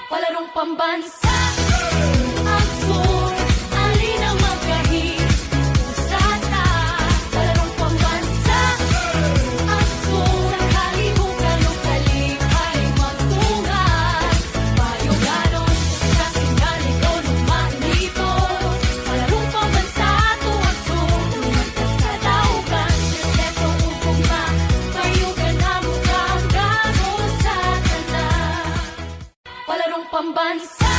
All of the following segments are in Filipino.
Palarong pambansa, aksyon, alin ang magkahusata. Palarong pambansa, aksyon, ang kalibukan o kalipay magtungan. Bayuganon, kasingan, ekonoman dito. Palarong pambansa, aksyon, lumantas kadaugan. Respeto upong mapayugan ang mukhang gago sa tanan. Palarong pambansa,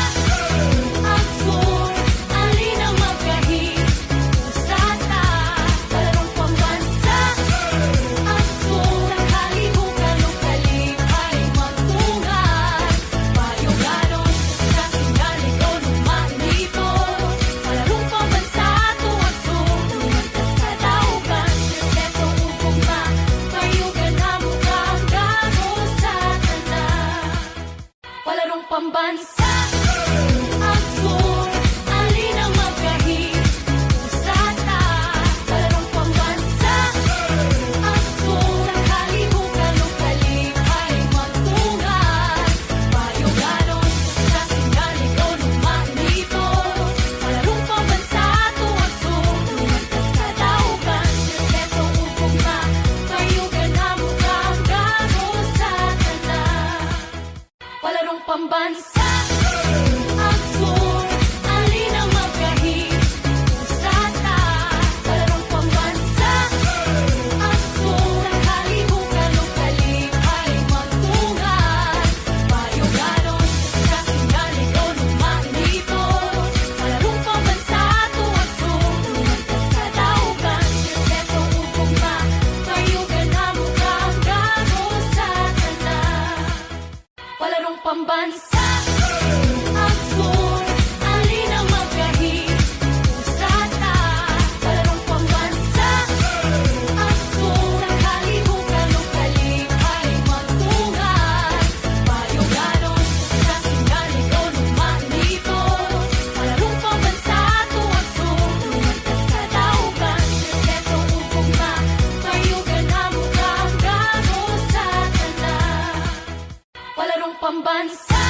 aksyon, alin ang magkahusata. Palarong pambansa, aksyon, ang kalibukan o kalipay magtungan. Bayuganon, kasingan, ekonoman dito. Palarong pambansa, aksyon, lumantas kadaugan. Respeto upong mapayugan ang mukhang gago sa tanan. Palarong pambansa, aksyon, alin ang magkahusata. Palarong pambansa, aksyon, ang kalibukan o kalipay magtungan. Bayuganon, kasingan, ekonoman dito. Palarong pambansa, aksyon, lumantas kadaugan. Respeto upong mapayugan ang mukhang gago sa tanan. Palarong pambansa, aksyon, alin ang magkahusata. Palarong pambansa, aksyon, ang kalibukan o kalipay magtungan. Bayuganon, kasingan, ekonoman dito. Palarong pambansa, aksyon, lumantas kadaugan. Respeto upong mapayugan ang mukhang gago sa tanan. Palarong pambansa, aksyon, alin ang magkahusata. Palarong pambansa, aksyon, ang kalibukan o kalipay magtungan. Bayuganon, kasingan, ekonoman dito. Palarong pambansa, aksyon, lumantas kadaugan. Respeto upong mapayugan ang mukhang gago sa tanan. Palarong pambansa,